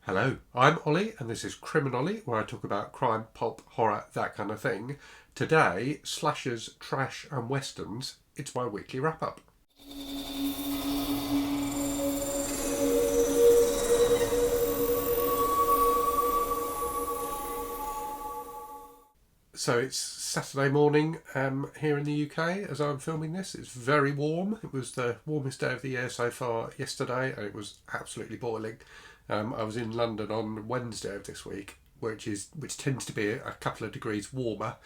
Hello, I'm Ollie, and this is Criminolly, where I talk about crime, pulp, horror, that kind of thing. Today, slashers, trash, and westerns. It's my weekly wrap up. So it's Saturday morning here in the UK as I'm filming this. It's very warm. It was the warmest day of the year so far yesterday, and it was absolutely boiling. I was in London on Wednesday of this week, which tends to be a couple of degrees warmer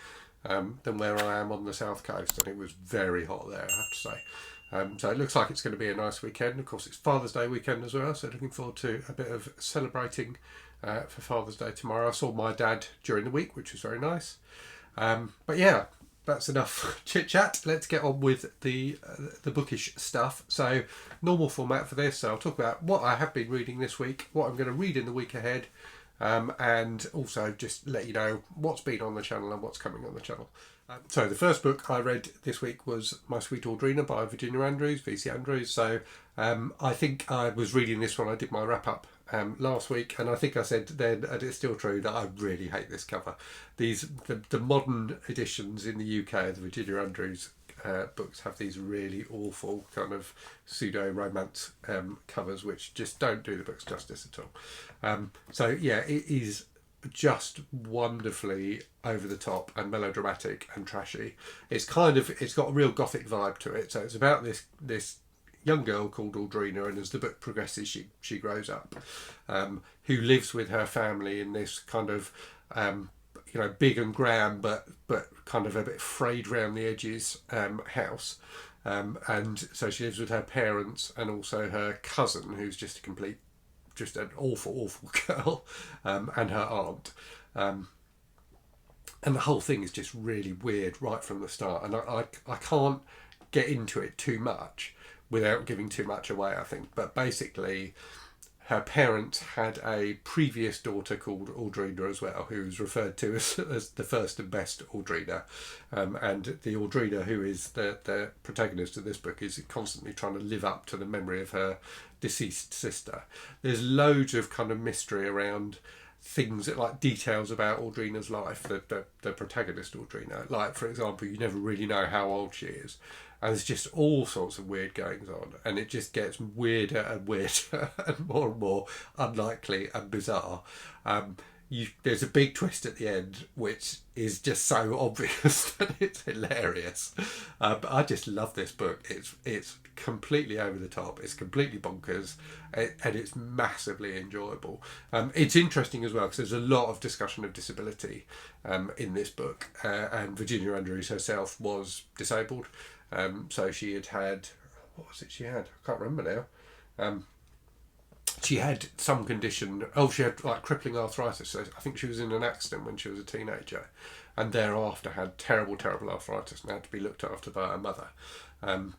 than where I am on the south coast, and it was very hot there, I have to say. So it looks like it's going to be a nice weekend. Of course, it's Father's Day weekend as well, so looking forward to a bit of celebrating for Father's Day tomorrow. I saw my dad during the week, which was very nice. But yeah, that's enough chit chat. Let's get on with the bookish stuff. So, normal format for this. So I'll talk about what I have been reading this week, what I'm going to read in the week ahead, and also just let you know what's been on the channel and what's coming on the channel. So the first book I read this week was My Sweet Audrina by Virginia Andrews, VC Andrews. So I think I was reading this when I did my wrap up last week, and I think I said then, and it's still true, that I really hate this cover. The modern editions in the UK, the Virginia Andrews books, have these really awful kind of pseudo romance covers, which just don't do the books justice at all. So yeah, it is just wonderfully over the top and melodramatic and trashy. It's got a real gothic vibe to it. So it's about this young girl called Audrina, and as the book progresses, she grows up, who lives with her family in this kind of big and grand but kind of a bit frayed round the edges house, and so she lives with her parents and also her cousin, who's just an awful girl, and her aunt, and the whole thing is just really weird right from the start, and I can't get into it too much without giving too much away, I think. But basically, her parents had a previous daughter called Audrina as well, who's referred to as the first and best Audrina. And the Audrina, who is the protagonist of this book, is constantly trying to live up to the memory of her deceased sister. There's loads of kind of mystery around things like details about Audrina's life, the protagonist Audrina. Like, for example, you never really know how old she is. And there's just all sorts of weird goings on, and it just gets weirder and weirder and more unlikely and bizarre. There's a big twist at the end, which is just so obvious that it's hilarious. But I just love this book. It's completely over the top. It's completely bonkers, and it's massively enjoyable. It's interesting as well because there's a lot of discussion of disability in this book, and Virginia Andrews herself was disabled. So she had what was it she had? I can't remember now. She had some condition. Oh, she had like crippling arthritis. So I think she was in an accident when she was a teenager, and thereafter had terrible arthritis and had to be looked after by her mother.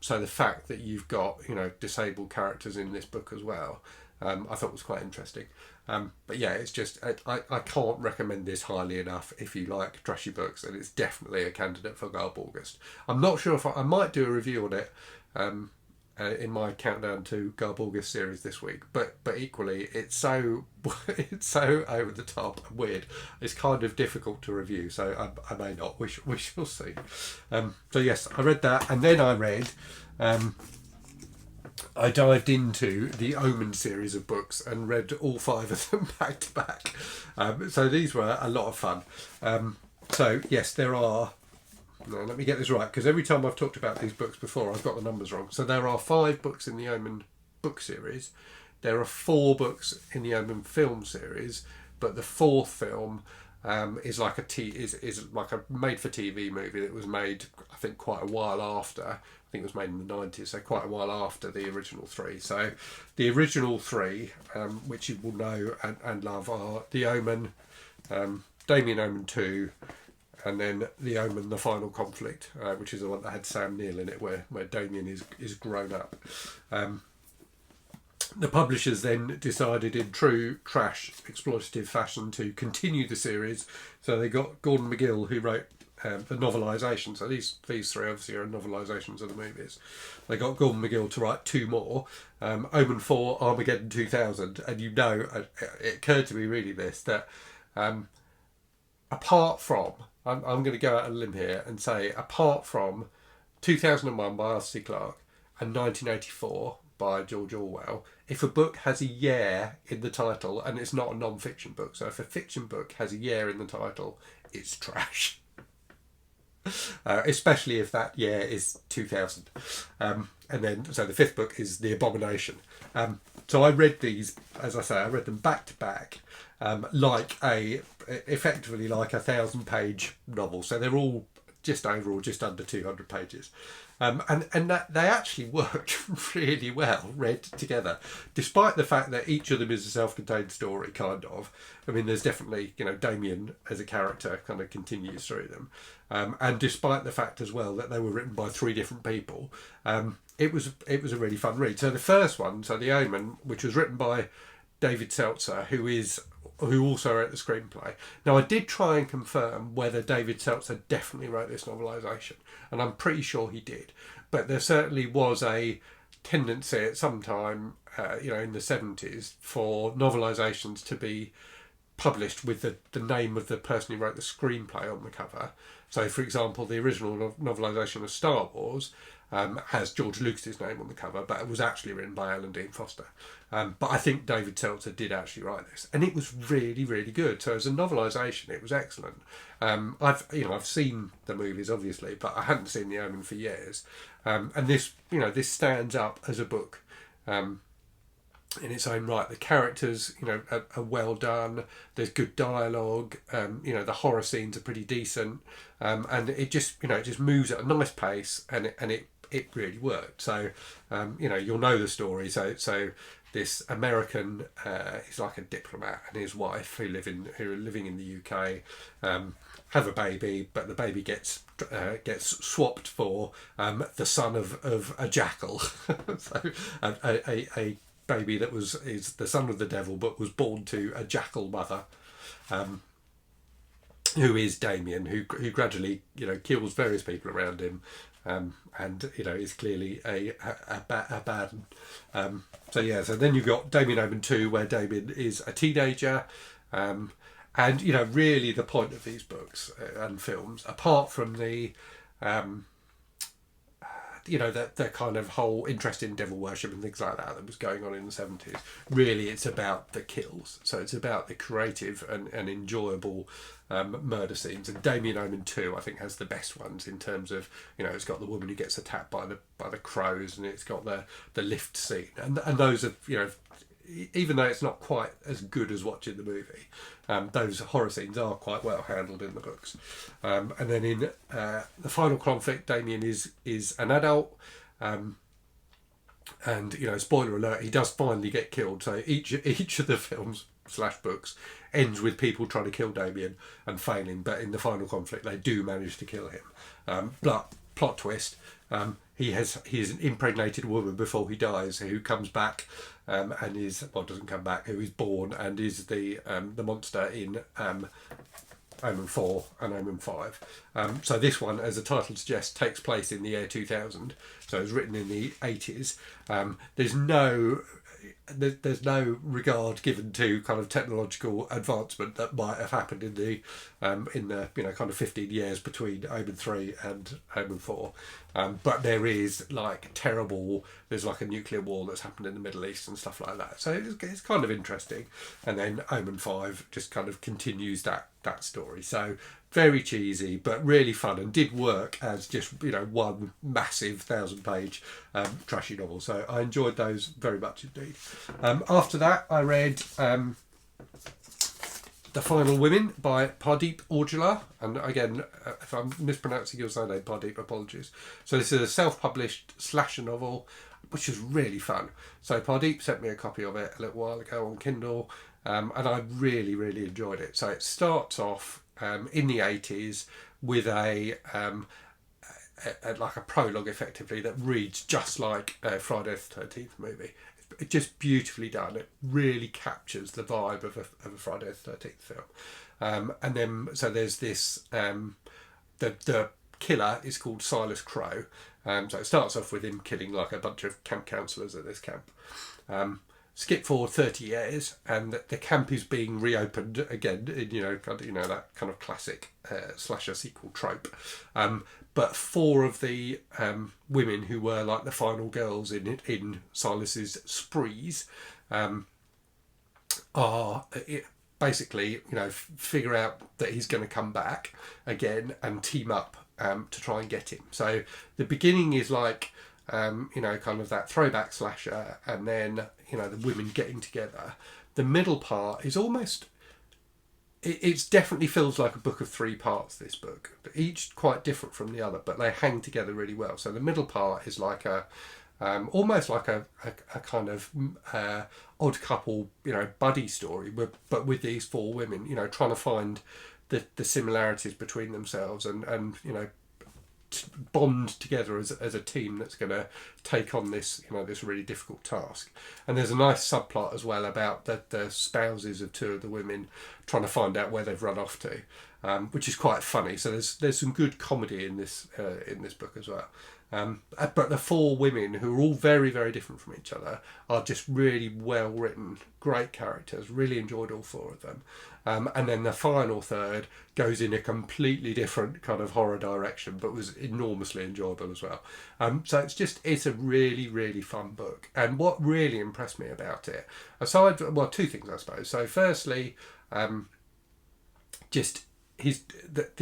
So the fact that you've got disabled characters in this book as well, I thought was quite interesting. But yeah, it's just I can't recommend this highly enough if you like trashy books, and it's definitely a candidate for Garb August. I'm not sure if I might do a review on it in my countdown to Garb August series this week, but equally it's so over the top and weird. It's kind of difficult to review, so I may not. We shall see. So yes, I read that, and then I read. I dived into the Omen series of books and read all 5 of them back to back. So these were a lot of fun. So yes, there are... No, let me get this right, because every time I've talked about these books before, I've got the numbers wrong. So there are 5 books in the Omen book series. There are 4 books in the Omen film series, but the 4th film is like a made-for-TV movie that was made, I think, quite a while after. I think it was made in the 90s, so quite a while after the original 3. So the original 3, which you will know and love, are The Omen, Damien Omen 2, and then The Omen, The Final Conflict, which is the one that had Sam Neill in it, where Damien is grown up. The publishers then decided, in true trash exploitative fashion, to continue the series. So they got Gordon McGill, who wrote the novelisation. So these three obviously are novelisations of the movies. They got Gordon McGill to write two more, Omen 4, Armageddon 2000, and it occurred to me reading this that apart from, I'm going to go out on a limb here and say, apart from 2001 by Arthur C. Clarke and 1984 by George Orwell, if a book has a year in the title, and it's not a non-fiction book, so if a fiction book has a year in the title, it's trash. Especially if that year is 2000. And then, so the fifth book is The Abomination. So I read these, as I say, I read them back to back, effectively like a 1,000-page novel. So they're all just under 200 pages. And that they actually worked really well read together, despite the fact that each of them is a self-contained story, kind of. I mean, there's definitely, Damien as a character kind of continues through them. And despite the fact as well that they were written by three different people, it was a really fun read. So the first one, so The Omen, which was written by David Seltzer, who also wrote the screenplay. Now, I did try and confirm whether David Seltzer definitely wrote this novelisation, and I'm pretty sure he did. But there certainly was a tendency at some time, in the 70s, for novelisations to be published with the name of the person who wrote the screenplay on the cover. So, for example, the original novelisation of Star Wars has George Lucas's name on the cover, but it was actually written by Alan Dean Foster. But I think David Seltzer did actually write this, and it was really, really good. So as a novelisation, it was excellent. I've seen the movies obviously, but I hadn't seen The Omen for years. And this stands up as a book in its own right. The characters, are well done. There's good dialogue. The horror scenes are pretty decent, and it just moves at a nice pace, and it really worked. So, you'll know the story. So this American is like a diplomat, and his wife who are living in the UK have a baby, but the baby gets swapped for the son of a jackal. So a baby that is the son of the devil, but was born to a jackal mother. Who is Damien, who gradually kills various people around him, and is clearly a bad one. So then you've got Damien Omen 2, where Damien is a teenager, and really the point of these books and films, apart from the the kind of whole interest in devil worship and things like that was going on in the 70s. Really, it's about the kills. So it's about the creative and enjoyable murder scenes. And Damien Omen 2, I think, has the best ones in terms of, it's got the woman who gets attacked by the crows, and it's got the lift scene. And those are, even though it's not quite as good as watching the movie, those horror scenes are quite well handled in the books. And then in the final conflict, Damien is an adult, and spoiler alert, he does finally get killed. So each of the films / books ends with people trying to kill Damien and failing, but in the final conflict they do manage to kill him. But plot twist, he is an impregnated woman before he dies, who comes back and doesn't come back, who is born and is the monster in Omen 4 and Omen 5. So this one, as the title suggests, takes place in the year 2000. So it was written in the 80s. There's no regard given to kind of technological advancement that might have happened in the kind of 15 years between Omen 3 and Omen 4, but there is there's like a nuclear war that's happened in the Middle East and stuff like that, so it's kind of interesting. And then Omen 5 just kind of continues that story. So very cheesy, but really fun, and did work as just one massive 1,000-page trashy novel. So I enjoyed those very much indeed. After that, I read The Final Women by Pardeep Aujla, and again, if I'm mispronouncing your surname, Pardeep, apologies. So this is a self-published slasher novel, which is really fun. So Pardeep sent me a copy of it a little while ago on Kindle, and I really, really enjoyed it. So it starts off in the 80s with a prologue, effectively, that reads just like a Friday the 13th movie. It's just beautifully done. It really captures the vibe of a Friday the 13th film. And then, so there's this, the the killer is called Silas Crow. So it starts off with him killing like a bunch of camp counsellors at this camp. Skip forward 30 years, and the camp is being reopened again. That kind of classic slasher sequel trope. But 4 of the women who were like the final girls in Silas's sprees are basically figure out that he's going to come back again and team up to try and get him. So the beginning is like kind of that throwback slasher, and then the women getting together. The middle part is almost, it definitely feels like a book of 3 parts, this book, but each quite different from the other, but they hang together really well. So the middle part is like almost like a kind of odd couple buddy story, but with these 4 women trying to find the similarities between themselves and bond together as a team that's going to take on this this really difficult task. And there's a nice subplot as well about the spouses of 2 of the women trying to find out where they've run off to, which is quite funny. So there's some good comedy in this book as well. But the 4 women, who are all very, very different from each other, are just really well written, great characters. Really enjoyed all 4 of them. And then the final third goes in a completely different kind of horror direction, but was enormously enjoyable as well. So it's a really, really fun book. And what really impressed me about it, 2 things I suppose. So firstly, the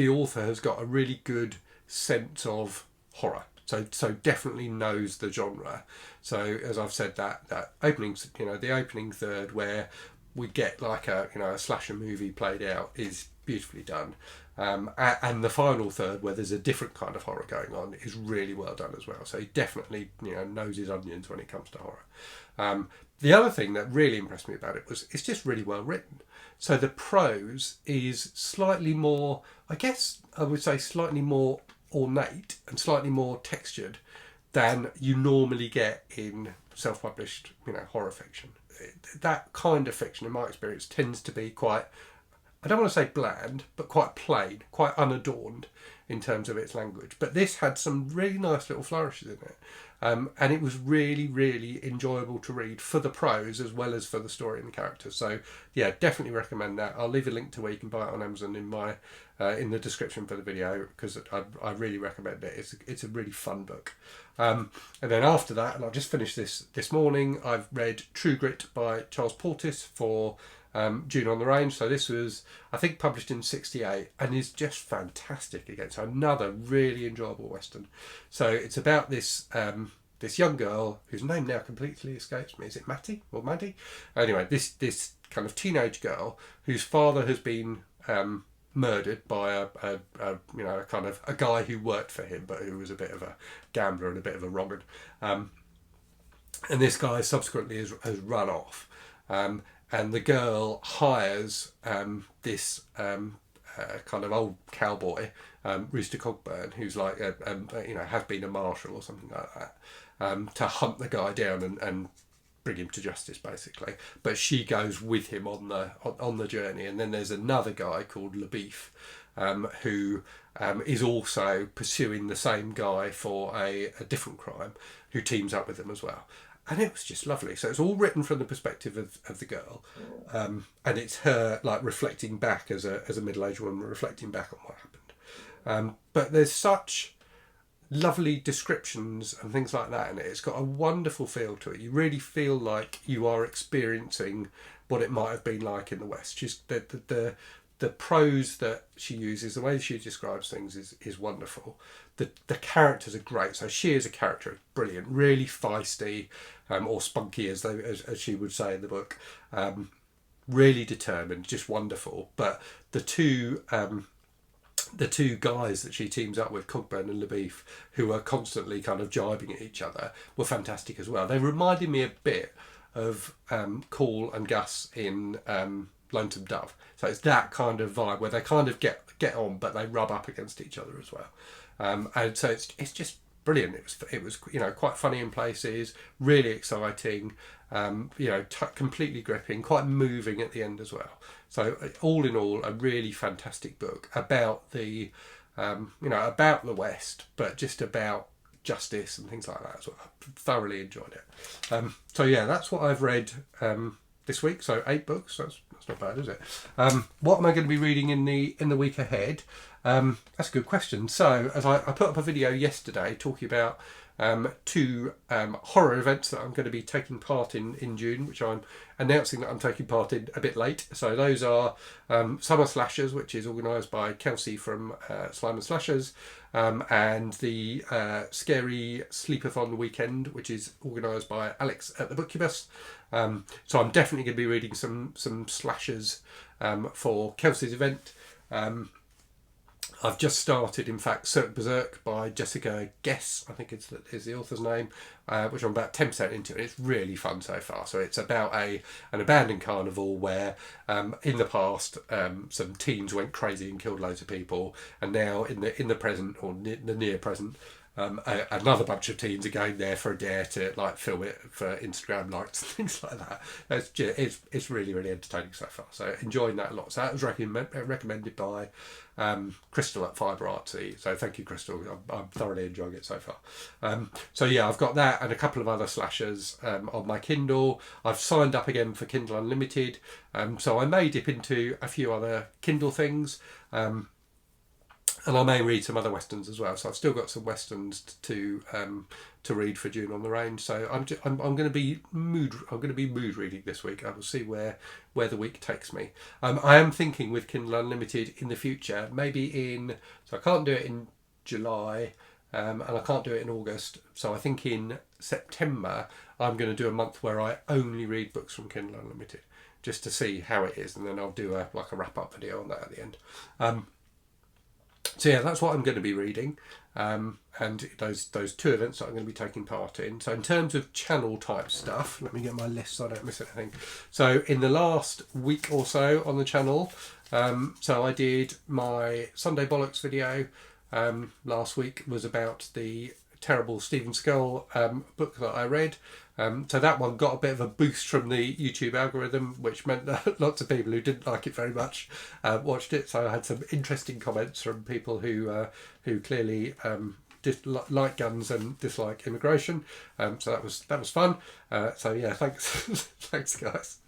author has got a really good sense of horror. So definitely knows the genre. So as I've said, that opening, the opening third where we get like a slasher movie played out is beautifully done. And the final third, where there's a different kind of horror going on, is really well done as well. So he definitely knows his onions when it comes to horror. The other thing that really impressed me about it was it's just really well written. So the prose is slightly more, I guess I would say slightly more ornate and slightly more textured than you normally get in self-published horror fiction. That kind of fiction, in my experience, tends to be quite, I don't want to say bland, but quite plain, quite unadorned in terms of its language. But this had some really nice little flourishes in it. And it was really, really enjoyable to read for the prose as well as for the story and the characters. So yeah, definitely recommend that. I'll leave a link to where you can buy it on Amazon in the description for the video, because I really recommend it. It's a really fun book. And then after that, and I've just finished this morning, I've read True Grit by Charles Portis for June on the Range. So this was, I think, published in '68 and is just fantastic again. So another really enjoyable Western. So it's about this young girl whose name now completely escapes me. Is it Matty or Maddie? Anyway, this kind of teenage girl whose father has been murdered by a kind of a guy who worked for him, but who was a bit of a gambler and a bit of a wrong'un. And this guy subsequently has run off. And the girl hires this kind of old cowboy, Rooster Cogburn, who's like has been a marshal or something like that, to hunt the guy down and bring him to justice, basically. But she goes with him on the journey. And then there's another guy called LaBeef, who is also pursuing the same guy for a different crime, who teams up with him as well. And it was just lovely. So it's all written from the perspective of the girl, and it's her like reflecting back as a middle-aged woman, reflecting back on what happened. But there's such lovely descriptions and things like that in it. It's got a wonderful feel to it. You really feel like you are experiencing what it might have been like in the West. Just the prose that she uses, the way she describes things is wonderful. The characters are great. So she as a character is brilliant, really feisty, or spunky as she would say in the book. Really determined, just wonderful. But the two guys that she teams up with, Cogburn and LaBeef, who are constantly kind of jibing at each other, were fantastic as well. They reminded me a bit of Call and Gus in Lonesome Dove. So it's that kind of vibe where they kind of get on, but they rub up against each other as well. And so it's just brilliant. It was quite funny in places, really exciting, completely gripping, quite moving at the end as well. So all in all, a really fantastic book about the you know, about the West, but just about justice and things like that. So I thoroughly enjoyed it. So yeah, that's what I've read this week. So 8 books. That's not bad, is it? What am I going to be reading in the week ahead? That's a good question. So as I put up a video yesterday talking about 2 horror events that I'm going to be taking part in June, which I'm announcing that I'm taking part in a bit late. So those are Summer Slashers, which is organised by Kelsey from Slime and Slashers, and the Scary Sleepathon Weekend, which is organised by Alex at the Bookubus. So I'm definitely going to be reading some slashers for Kelsey's event. I've just started, in fact, Cirque Berserk by Jessica Guess, I think is the author's name, which I'm about 10% into, and it's really fun so far. So it's about an abandoned carnival where in the past some teens went crazy and killed loads of people, and now in the present, or the near present, another bunch of teens are going there for a dare to like film it for Instagram likes and things like that. It's really, really entertaining so far. So enjoying that a lot. So that was recommended by Crystal at Fibre Artsy. So thank you, Crystal. I'm thoroughly enjoying it so far. So yeah, I've got that and a couple of other slashers on my Kindle. I've signed up again for Kindle Unlimited. So I may dip into a few other Kindle things. And I may read some other westerns as well. So I've still got some westerns to read for June on the Range. So I'm going to be mood reading this week. I will see where the week takes me. I am thinking with Kindle Unlimited in the future, maybe so I can't do it in July, and I can't do it in August. So I think in September I'm going to do a month where I only read books from Kindle Unlimited, just to see how it is, and then I'll do a wrap up video on that at the end. So yeah, that's what I'm going to be reading, and those 2 events that I'm going to be taking part in. So in terms of channel type stuff, let me get my list so I don't miss anything. So in the last week or so on the channel, so I did my Sunday Bollocks video. Last week was about the terrible Stephen Skull book that I read. So that one got a bit of a boost from the YouTube algorithm, which meant that lots of people who didn't like it very much watched it. So I had some interesting comments from people who clearly like guns and dislike immigration. So that was fun. So yeah, thanks, thanks guys.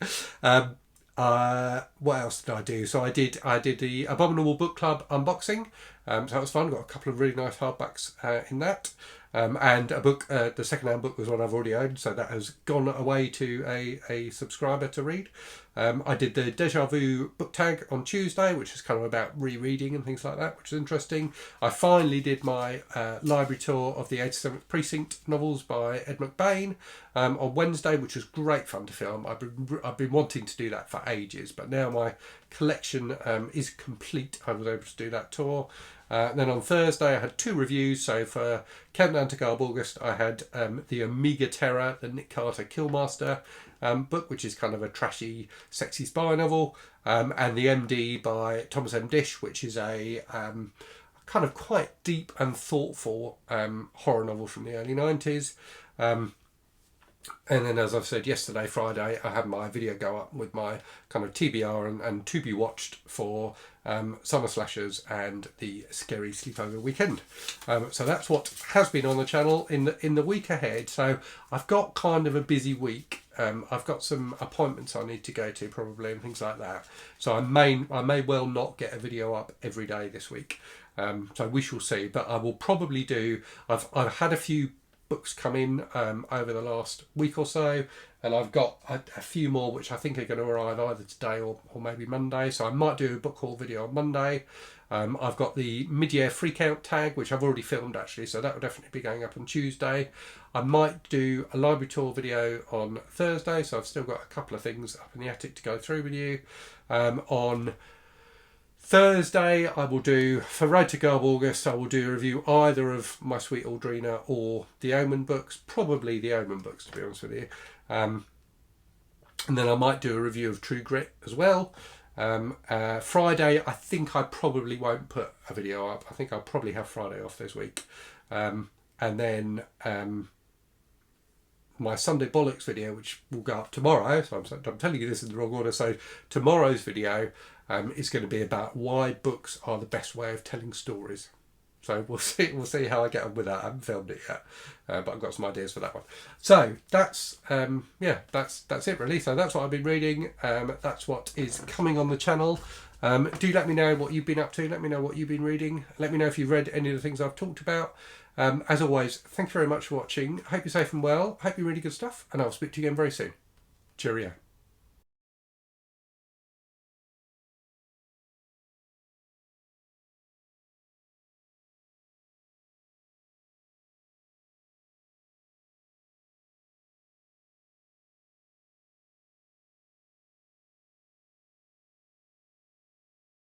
What else did I do? So I did the Abominable book club unboxing. So that was fun. Got a couple of really nice hardbacks in that. And a book, the second-hand book was one I've already owned, so that has gone away to a subscriber to read. I did the Deja Vu book tag on Tuesday, which is kind of about rereading and things like that, which is interesting. I finally did my library tour of the 87th Precinct novels by Ed McBain on Wednesday, which was great fun to film. I've been wanting to do that for ages, but now my collection is complete. I was able to do that tour. Then on Thursday I had 2 reviews. So for Countdown to Garb August I had the Omega Terror, the Nick Carter Killmaster book, which is kind of a trashy, sexy spy novel, and the MD by Thomas M. Dish, which is a kind of quite deep and thoughtful horror novel from the early 90s. And then, as I've said yesterday, Friday, I had my video go up with my kind of TBR and to be watched for Summer Slashers and the Scary Sleepover Weekend. So that's what has been on the channel in the week ahead. So I've got kind of a busy week. I've got some appointments I need to go to probably and things like that. So I may well not get a video up every day this week. So we shall see. But I will probably do. I've had a few books come in over the last week or so, and I've got a few more which I think are going to arrive either today or maybe Monday, so I might do a book haul video on Monday. I've got the mid-year freakout tag, which I've already filmed actually, so that will definitely be going up on Tuesday. I might do a library tour video on Thursday, so I've still got a couple of things up in the attic to go through with you. On Thursday, I will do, for Road to Garb August, I will do a review either of My Sweet Audrina or the Omen books, probably the Omen books to be honest with you. And then I might do a review of True Grit as well. Friday, I think I probably won't put a video up. I think I'll probably have Friday off this week. And then my Sunday Bollocks video, which will go up tomorrow. So I'm telling you this in the wrong order. So tomorrow's video, is going to be about why books are the best way of telling stories. So we'll see how I get on with that. I haven't filmed it yet, but I've got some ideas for that one. So that's that's it really. So that's what I've been reading. That's what is coming on the channel. Do let me know what you've been up to. Let me know what you've been reading. Let me know if you've read any of the things I've talked about. As always, thank you very much for watching. Hope you're safe and well. Hope you're really good stuff, and I'll speak to you again very soon. Cheerio.